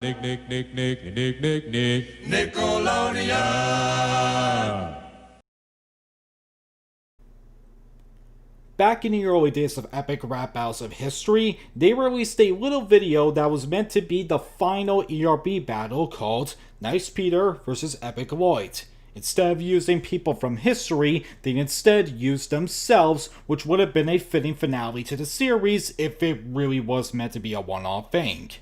Nickelodeon. Back in the early days of epic rap battles of history, they released a little video that was meant to be the final ERB battle called Nicepeter vs. EpicLloyd. Instead of using people from history, they instead used themselves, which would have been a fitting finale to the series if it really was meant to be a one-off thing.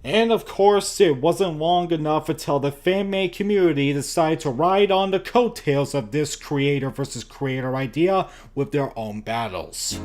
And of course, it wasn't long enough until the fan-made community decided to ride on the coattails of this creator versus creator idea with their own battles.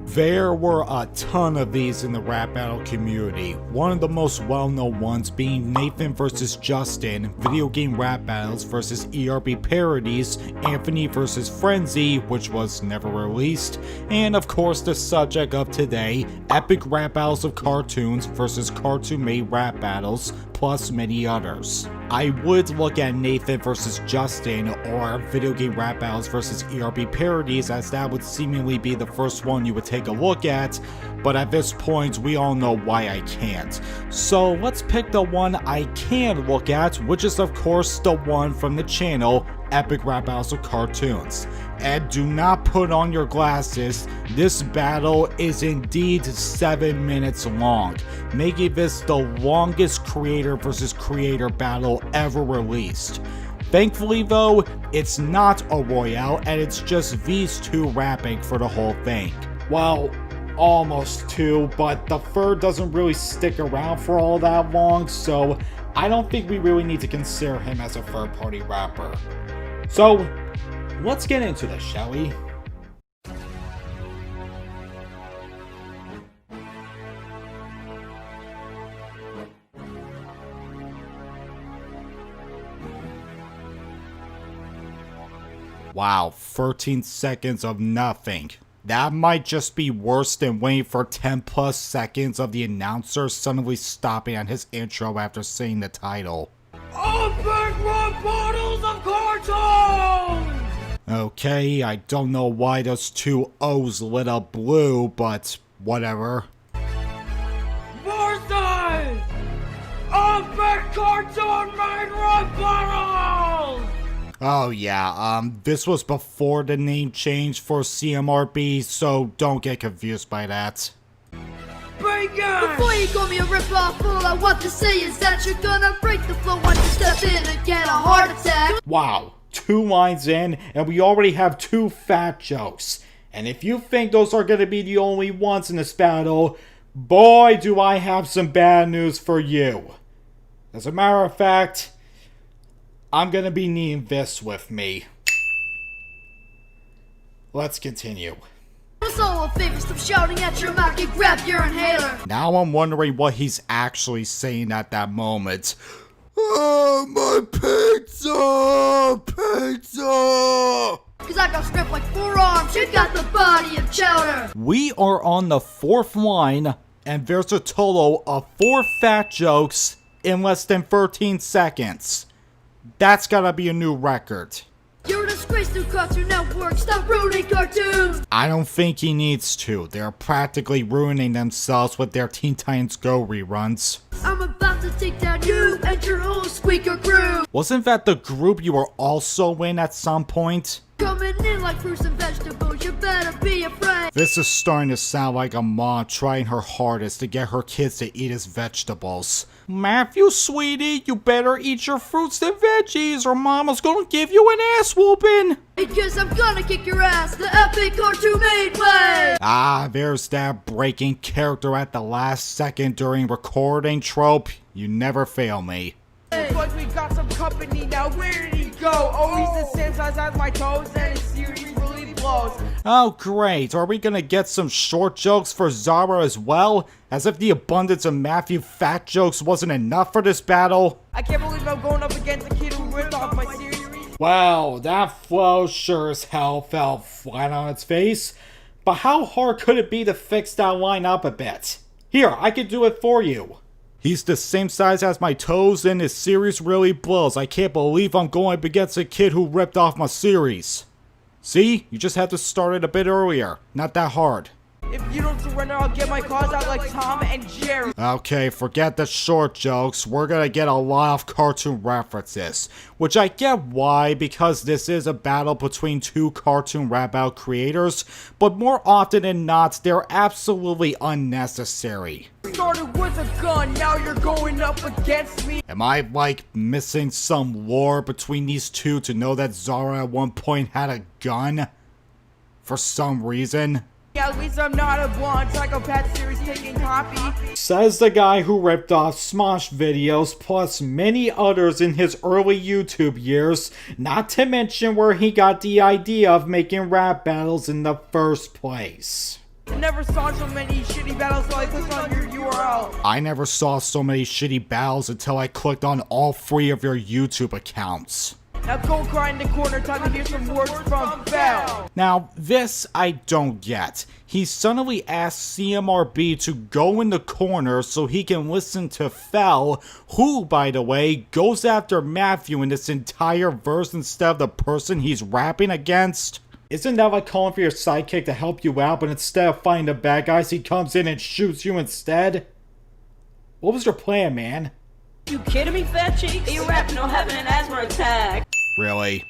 There were a ton of these in the rap battle community, one of the most well-known ones being Nathan vs. Justin, video game rap battles versus ERB parodies, Anthony vs. Frenzy, which was never released, and of course the subject of today, epic rap battles of cartoons versus cartoon-made rap battles, plus many others. I would look at Nathan vs. Justin or video game rap battles versus ERB parodies as that would seemingly be the first one you would take a look at, but at this point we all know why I can't. So let's pick the one I can look at, which is of course the one from the channel, Epic Rap Battles of Cartoons. And do not put on your glasses, this battle is indeed 7 minutes long, making this the longest creator versus creator battle ever released. Thankfully though, it's not a royale and it's just these two rapping for the whole thing. Well, almost two, but the third doesn't really stick around for all that long, so I don't think we really need to consider him as a third-party rapper. So, let's get into this, shall we? Wow, 13 seconds of nothing. That might just be worse than waiting for 10 plus seconds of the announcer suddenly stopping at his intro after saying the title. Epic Rap Battles of Cartoons! Okay, I don't know why those two O's lit up blue, but whatever. Versus Epic Cartoon Made Rap Battles! Oh yeah, this was before the name change for CMRB, so don't get confused by that. Before you call me a rip-off, all I want to say is that you're gonna break the flow once you step in and get a heart attack. Wow, 2 lines in, and we already have 2 fat jokes. And if you think those are gonna be the only ones in this battle, boy do I have some bad news for you. As a matter of fact, I'm gonna be needing this with me. Let's continue. It's all a favor, stop shouting at your mic and grab your inhaler. Now I'm wondering what he's actually saying at that moment. Oh, my pizza! Pizza! Cause I got stripped like 4 arms, you got the body of chowder. We are on the 4th line, and there's a total of 4 fat jokes in less than 13 seconds. That's gotta be a new record. You're a disgrace to Cartoon Network, stop ruining cartoons! I don't think he needs to. They're practically ruining themselves with their Teen Titans Go reruns. I'm about to take down you and your whole squeaker crew! Wasn't that the group you were also in at some point? Coming in like fruits and vegetables, you better be afraid! This is starting to sound like a mom trying her hardest to get her kids to eat his vegetables. Matthew, sweetie, you better eat your fruits and veggies or mama's gonna give you an ass whooping! Because I'm gonna kick your ass the epic cartoon made way! Ah, there's that breaking character at the last second during recording trope. You never fail me. But we got some company now, where did he go? Oh, he's the same size as my toes and his series really blows. Oh great, are we gonna get some short jokes for Zara as well? As if the abundance of Matthew fat jokes wasn't enough for this battle? I can't believe I'm going up against a kid who ripped off my series. Wow, that flow sure as hell fell flat on its face. But how hard could it be to fix that line up a bit? Here, I can do it for you. He's the same size as my toes and his series really blows. I can't believe I'm going up against a kid who ripped off my series. See? You just have to start it a bit earlier. Not that hard. If you don't surrender, I'll get my claws out like Tom and Jerry. Okay, forget the short jokes. We're gonna get a lot of cartoon references. Which I get why, because this is a battle between two cartoon rap battle creators, but more often than not, they're absolutely unnecessary. Started with a gun, now you're going up against me. Am I, like, missing some lore between these two to know that Zara at one point had a gun? For some reason? At least I'm not a blonde psychopath series taking copy. Says the guy who ripped off Smosh videos plus many others in his early YouTube years, not to mention where he got the idea of making rap battles in the first place. I never saw so many shitty battles so I clicked on your URL. I never saw so many shitty battles until I clicked on all 3 of your YouTube accounts. Now go cry in the corner, time to hear some words from Bell. Now, this I don't get. He suddenly asked CMRB to go in the corner so he can listen to Fell, who, by the way, goes after Matthew in this entire verse instead of the person he's rapping against. Isn't that like calling for your sidekick to help you out, but instead of fighting the bad guys, he comes in and shoots you instead? What was your plan, man? You kidding me, fat cheeks? You rapping on having an asthma attack. Really?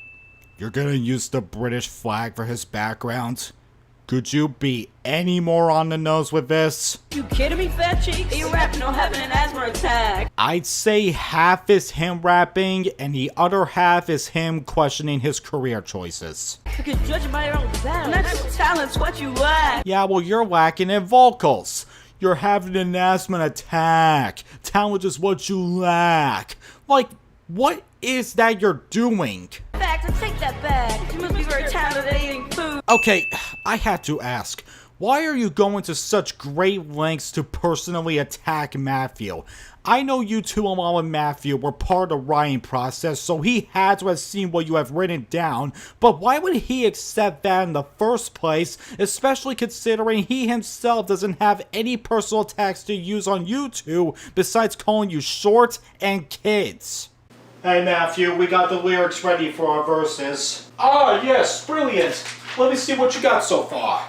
You're gonna use the British flag for his background? Could you be any more on the nose with this? You kidding me, fat cheeks? You rapping on having an asthma attack. I'd say half is him rapping, and the other half is him questioning his career choices. You can judge by your own talent. Natural talent's what you lack. Yeah, well, you're lacking in vocals. You're having an asthma attack. Talent is what you lack. Like, what is that you're doing? Fact, take that back. You must be very talented at eating food. Okay, I have to ask. Why are you going to such great lengths to personally attack Matthew? I know you two along with Matthew were part of the writing process, so he had to have seen what you have written down, but why would he accept that in the first place, especially considering he himself doesn't have any personal attacks to use on you two besides calling you short and kids? Hey Matthew, we got the lyrics ready for our verses. Ah, yes, brilliant. Let me see what you got so far.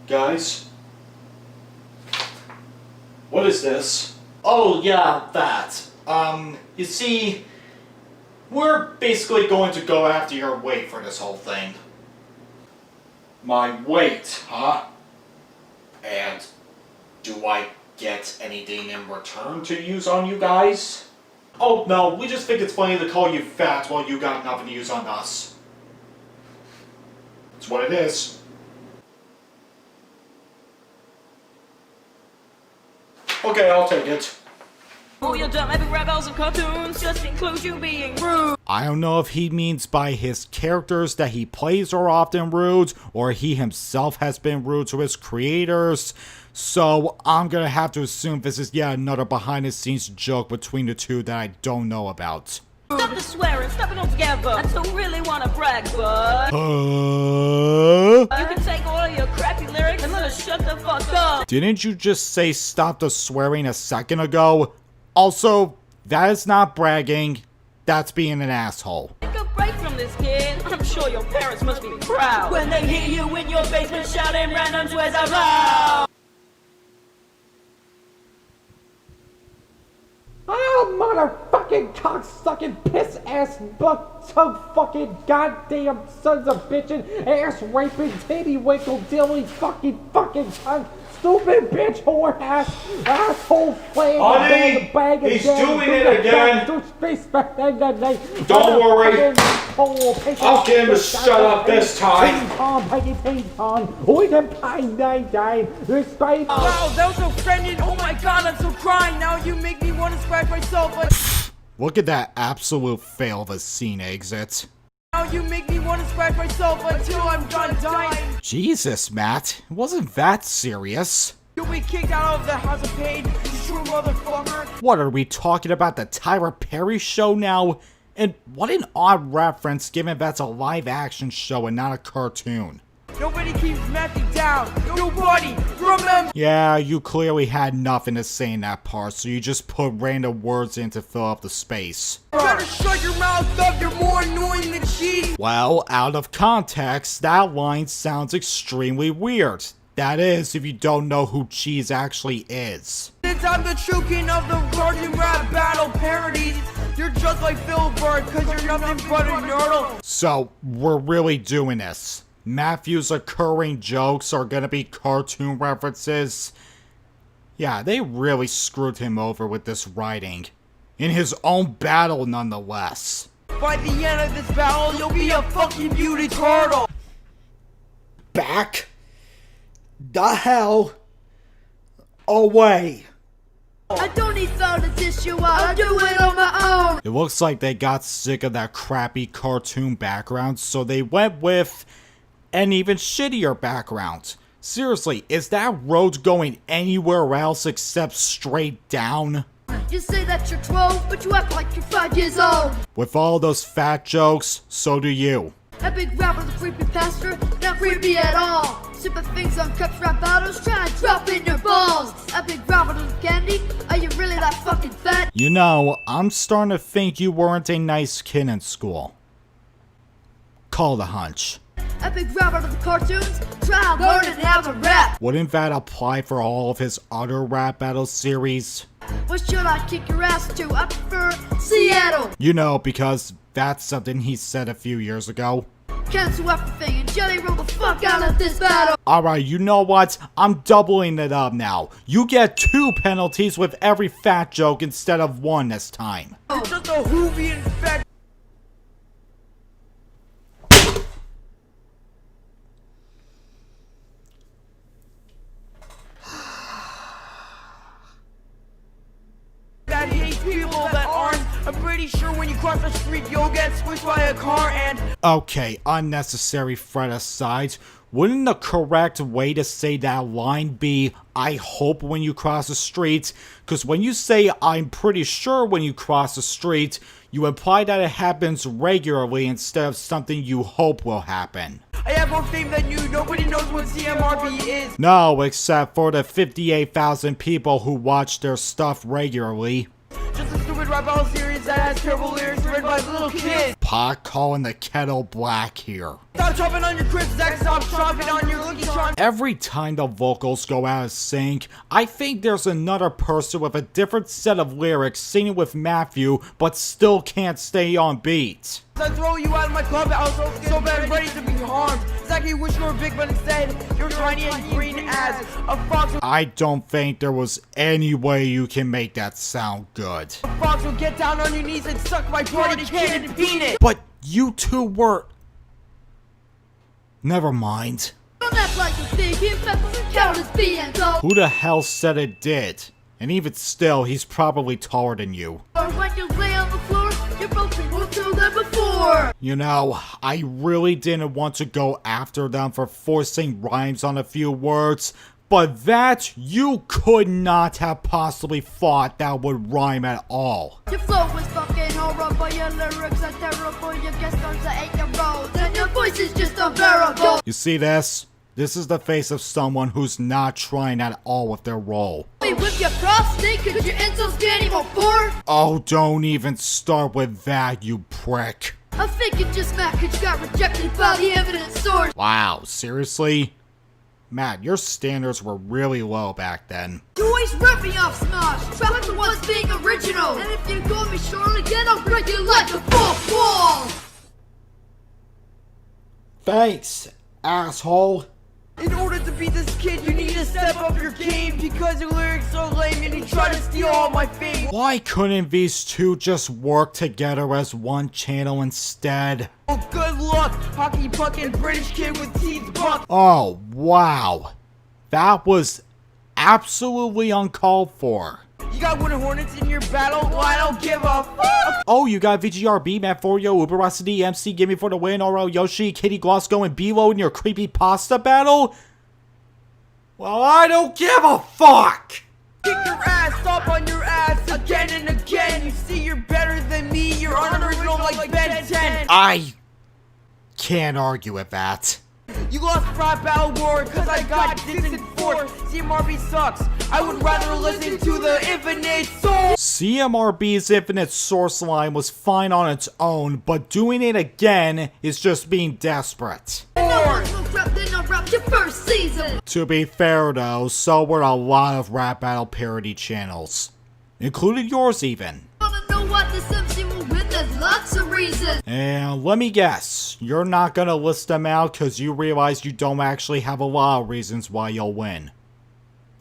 Guys? What is this? Oh, yeah, that. You see, we're basically going to go after your weight for this whole thing. My weight, huh? And do I get anything in return to use on you guys? Oh, no, we just think it's funny to call you fat while you got nothing to use on us. It's what it is. Okay, I'll take it. Oh, you're dumb, epic rap battles of cartoons just include you being rude. I don't know if he means by his characters that he plays are often rude, or he himself has been rude to his creators. So I'm gonna have to assume this is yet another behind the scenes joke between the two that I don't know about. Stop the swearing, stop it all together. I don't really wanna brag, but you can take all of your crappy lyrics and let us shut the fuck up. Didn't you just say stop the swearing a second ago? Also, that is not bragging, that's being an asshole. Take a break from this kid. I'm sure your parents must be proud when they hear you in your basement shouting random swears out loud. Oh, motherfucking cocksucking piss ass butt tug fucking goddamn sons of bitches, ass raping, titty winkle dilly fucking tongue, stupid bitch whore ass, asshole flag, Honey, bag he's doing it again. Don't worry. I'll get him to shut up this time. Wow, that was so offended. Oh my god, I'm so crying. Now you make me want to scratch myself. Like, Look at that absolute fail of a scene exit. now you make me want to scratch myself until I'm done dying. Jesus, Matt, it wasn't that serious. You'll be kicked out of the House of Pain, you true motherfucker. What, are we talking about the Tyler Perry show now? And what an odd reference given that's a live action show and not a cartoon. Nobody keeps Matthew down. Nobody. remember. Yeah, you clearly had nothing to say in that part, so you just put random words in to fill up the space. Better shut your mouth up, you're more annoying than cheese. Well, out of context, that line sounds extremely weird. That is, if you don't know who Cheese actually is. Since I'm the true king of the cartoon rap battle parodies, you're just like Phil Bird, cause you're nothing but a nerdle. So, we're really doing this. Matthew's occurring jokes are gonna be cartoon references. Yeah, they really screwed him over with this writing. In his own battle, nonetheless. By the end of this battle, you'll be a fucking beauty turtle. Back the hell away. I don't need Phil to dish you out, I'll do it on my own. It looks like they got sick of that crappy cartoon background, so they went with an even shittier background. Seriously, is that road going anywhere else except straight down? You say that you're 12, but you act like you're 5 years old. With all those fat jokes, so do you. Epic rap with a creepy pastor, not creepy at all. Super things on cups, rap battles, try to drop in your balls. Epic rap with candy, are you really that fucking fat? You know, I'm starting to think you weren't a nice kid in school. Call the hunch. Epic rap with the cartoons, try to learn and how to rap. Wouldn't that apply for all of his other rap battle series? What should I kick your ass to? I prefer Seattle. You know, because that's something he said a few years ago. Cancel everything and Jelly roll the fuck out of this battle. Alright, you know what? I'm doubling it up now. You get 2 penalties with every fat joke instead of 1 this time. You're just a Hoovian fat. That hate people that aren't. I'm pretty sure when you cross the street, you'll get squished by a car and. Okay, unnecessary threat aside, wouldn't the correct way to say that line be, I hope when you cross the street? Because when you say, I'm pretty sure when you cross the street, you imply that it happens regularly instead of something you hope will happen. I have more fame than you, nobody knows what CMRB is. No, except for the 58,000 people who watch their stuff regularly. Just a stupid rap battle series that has terrible lyrics written by little kids. Pot calling the kettle black here. Stop chopping on your Chris Zach, stop chopping on your Lucky Charm. Every time the vocals go out of sync, I think there's another person with a different set of lyrics singing with Matthew, but still can't stay on beat. I throw you out of my clubhouse, so bad, ready to be harmed. Exactly wish you were big, but instead, you're tiny and green as a fox. I don't think there was any way you can make that sound good. A fox will get down on your knees and suck my party kid and penis. But you two were... Never mind. Don't act like a big infant doesn't count as being tall. Who the hell said it did? And even still, he's probably taller than you. Or when you lay on the floor, you're both more tall than before. You know, I really didn't want to go after them for forcing rhymes on a few words, but that you could not have possibly thought that would rhyme at all. Your flow was fucking horrible, your lyrics are terrible, your guest stars are 8-year-olds, and your voice is just unbearable. You see this? This is the face of someone who's not trying at all with their role. With your prostate, could your insults be any more poor? Oh, don't even start with that, you prick. I think it just Matt, cause you got rejected by the evidence source. Wow, seriously? Matt, your standards were really low back then. You always rip me off, Smosh. Try to was being original. And if you call me short again, I'll break you like a fourth wall. Thanks, asshole. In order to beat this kid, you need to step up your game because your lyrics are lame and you try to steal all my fame. Why couldn't these two just work together as one channel instead? Oh, good luck, hockey pucking British kid with teeth buck. Oh, wow. That was absolutely uncalled for. You got Winter Hornets in your battle? Well, I don't give a fuck. Oh, you got VGRB, Matforio, Uberosity, MC, Gimme for the win, Oro, Yoshi, Kitty Glosco, and B-Lo in your creepy pasta battle? Well, I don't give a fuck! Kick your ass, stop on your ass again and again. You see you're better than me, you're unoriginal like Ben 10. I can't argue with that. You lost rap battle war cause I got distant fourth. CMRB sucks. I would rather listen to the infinite source. CMRB's infinite source line was fine on its own, but doing it again is just being desperate. No one will rap, then I'll rap your first season. To be fair though, so were a lot of rap battle parody channels. Including yours even. Wanna know what this MC will win? There's lots of reasons. And let me guess, you're not gonna list them out because you realize you don't actually have a lot of reasons why you'll win.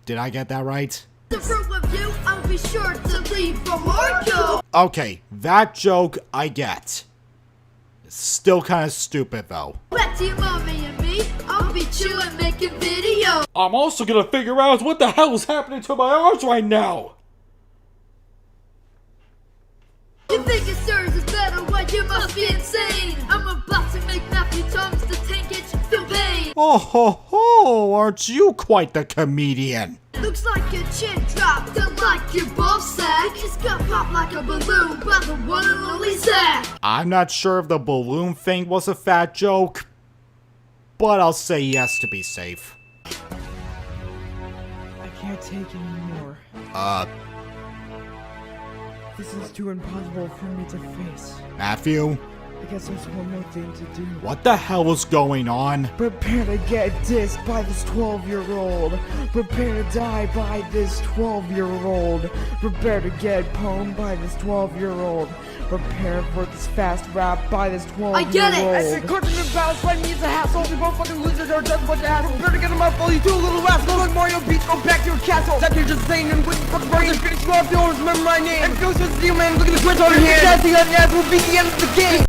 Did I get that right? To prove with you, I'll be sure to leave for Marco. Okay, that joke I get. It's still kinda stupid though. Back to your mommy and me, I'll be chillin' making videos. I'm also gonna figure out what the hell is happening to my arms right now! You think it serves is better? Well, you must be insane. I'm about to make Matthew Thomas the tank itch feel pain. Oh ho ho, aren't you quite the comedian? Looks like your chin dropped, unlike your ball sack. It just got popped like a balloon by the one and only Zach. I'm not sure if the balloon thing was a fat joke, but I'll say yes to be safe. I can't take anymore. This is too impossible for me to face. Matthew, I guess there's one more thing to do. what the hell is going on? Prepare to get dissed by this 12-year-old. Prepare to die by this 12-year-old. Prepare to get pwned by this 12-year-old. Prepare for this fast rap by this 12-year-old. I get it! I said, cartoons and battles, fighting me is a hassle. We both fucking losers are just a bunch of assholes. Prepare to get them up, all you two little rascals. Like Mario Beats, go back to your castle. That you're just saying and with the fucking brain. Finish you off, you always remember my name. And Phil's just a man, look at the switch on here. Casting that ass will be the end of the game.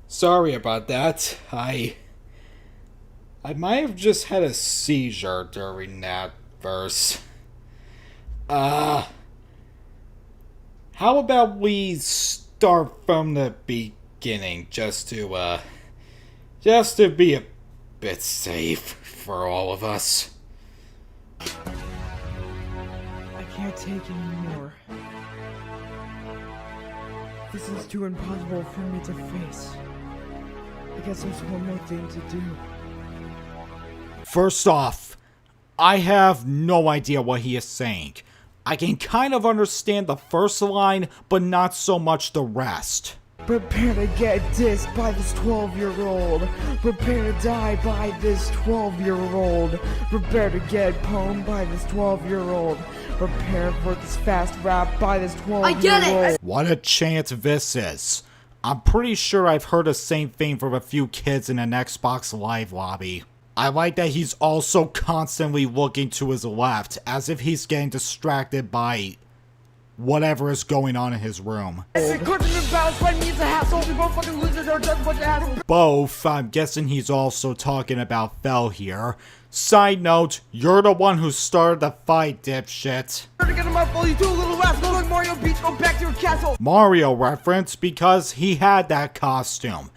Sorry about that. I might have just had a seizure during that verse. How about we start from the beginning just to be a bit safe for all of us. I can't take anymore. This is too impossible for me to face. I guess there's one more thing to do. First off, I have no idea what he is saying. I can kind of understand the first line, but not so much the rest. Prepare to get dissed by this 12-year-old. Prepare to die by this 12-year-old. Prepare to get pwned by this 12-year-old. Prepare for this fast rap by this 12-year-old. I get it! What a chant this is. I'm pretty sure I've heard the same thing from a few kids in an Xbox Live lobby. I like that he's also constantly looking to his left, as if he's getting distracted by whatever is going on in his room. I said, cartoons and battles, fighting me is a hassle. We both fucking losers are just a bunch of assholes. Both, I'm guessing he's also talking about Fel here. Side note, you're the one who started the fight, dipshit. Prepare to get them up, all you two little rascals. Like Mario Beats, go back to your castle. Mario reference because he had that costume.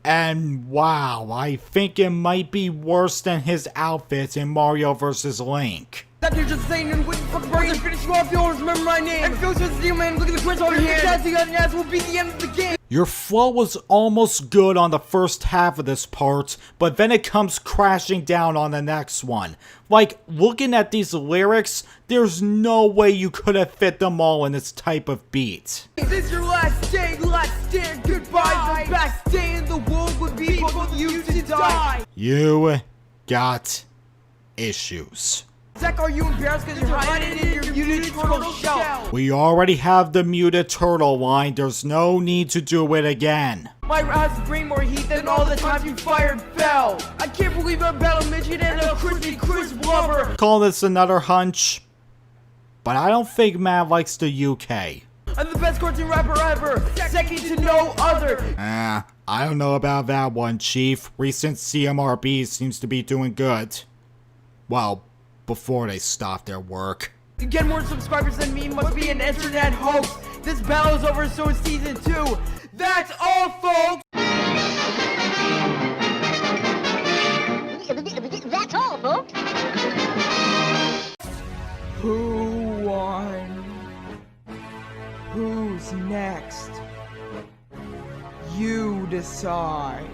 And wow, I think it might be worse than his outfit in Mario vs. Link. That you're just saying and with the fucking brain. Finish you off, you always remember my name. And Phil's just a man, look at the switch on here. Casting that ass will be the end of the game. Your flow was almost good on the first half of this part, but then it comes crashing down on the next one. Like, looking at these lyrics, there's no way you could have fit them all in this type of beat. This is your last day, last stand, goodbye. The best day in the world would be for you to die. You got issues. Zach, are you embarrassed because you're hiding in your muted turtle shell? We already have the muted turtle line, there's no need to do it again. My has bring more heat than all the times you fired Bell. I can't believe I battle midget and a crispy crisp lover. Call this another hunch, but I don't think Matt likes the UK. I'm the best cartoon rapper ever, second to no other. I don't know about that one, Chief. Recent CMRB seems to be doing good. Well, before they stop their work. You get more subscribers than me must be an internet hoax. This battle is over, so it's season 2. That's all, folks! That's all, folks. Who won? Who's next? You decide.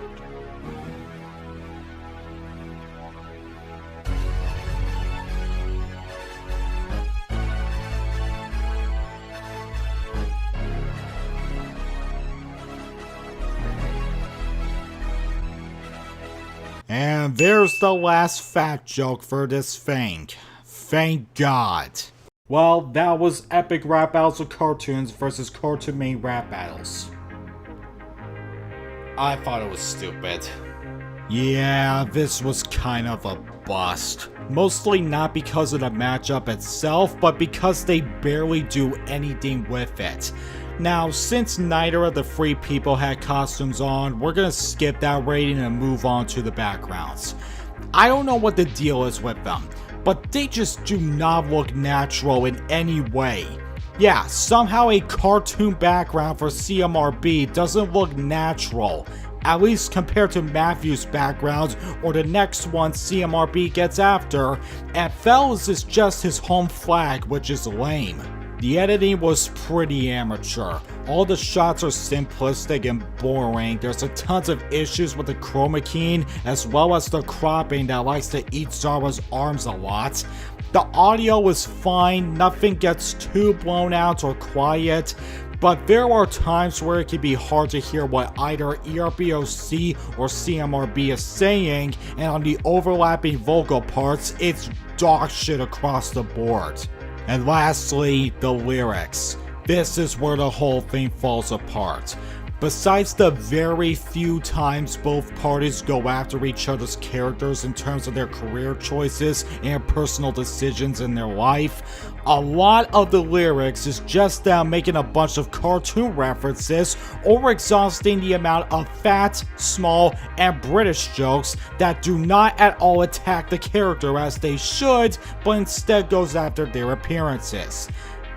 And there's the last fat joke for this thing. Thank God. Well, that was epic rap battles of cartoons versus cartoon made rap battles. I thought it was stupid. Yeah, this was kind of a bust. Mostly not because of the matchup itself, but because they barely do anything with it. Now, since neither of the three people had costumes on, we're gonna skip that rating and move on to the backgrounds. I don't know what the deal is with them, but they just do not look natural in any way. Yeah, somehow a cartoon background for CMRB doesn't look natural, at least compared to Matthew's background or the next one CMRB gets after, and Fells is just his home flag, which is lame. The editing was pretty amateur. All the shots are simplistic and boring. There's a tons of issues with the chroma keying as well as the cropping that likes to eat Zara's arms a lot. The audio is fine, nothing gets too blown out or quiet, but there are times where it can be hard to hear what either ERBOC or CMRB is saying, and on the overlapping vocal parts, it's dog shit across the board. And lastly, the lyrics. This is where the whole thing falls apart. Besides the very few times both parties go after each other's characters in terms of their career choices and personal decisions in their life, a lot of the lyrics is just them making a bunch of cartoon references or exhausting the amount of fat, small, and British jokes that do not at all attack the character as they should, but instead goes after their appearances.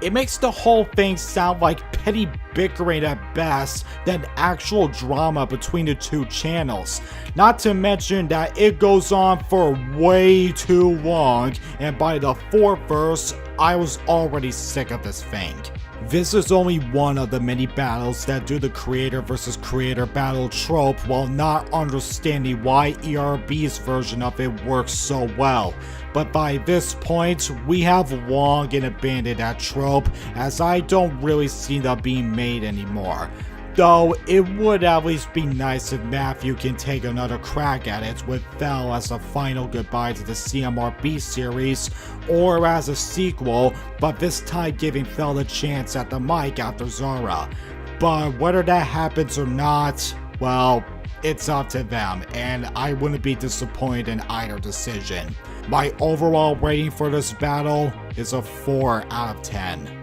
It makes the whole thing sound like petty bickering at best than actual drama between the two channels. Not to mention that it goes on for way too long, and by the fourth verse, I was already sick of this thing. This is only one of the many battles that do the creator versus creator battle trope while not understanding why ERB's version of it works so well. But by this point, we have long and abandoned that trope, as I don't really see them being made anymore. Though it would at least be nice if Matthew can take another crack at it with Fel as a final goodbye to the CMRB series, or as a sequel, but this time giving Fel a chance at the mic after Zara. But whether that happens or not, well, it's up to them, and I wouldn't be disappointed in either decision. My overall rating for this battle is a 4 out of 10.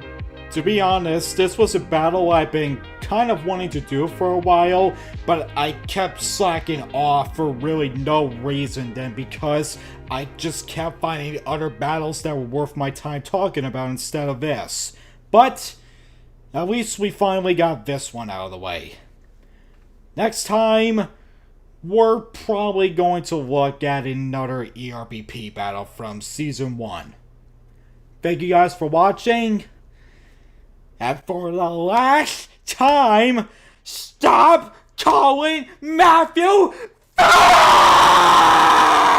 To be honest, this was a battle I've been kind of wanting to do for a while, but I kept slacking off for really no reason than because I just kept finding other battles that were worth my time talking about instead of this. But at least we finally got this one out of the way. Next time, we're probably going to look at another ERBP battle from Season 1. Thank you guys for watching. And for the last time, stop calling Matthew fat!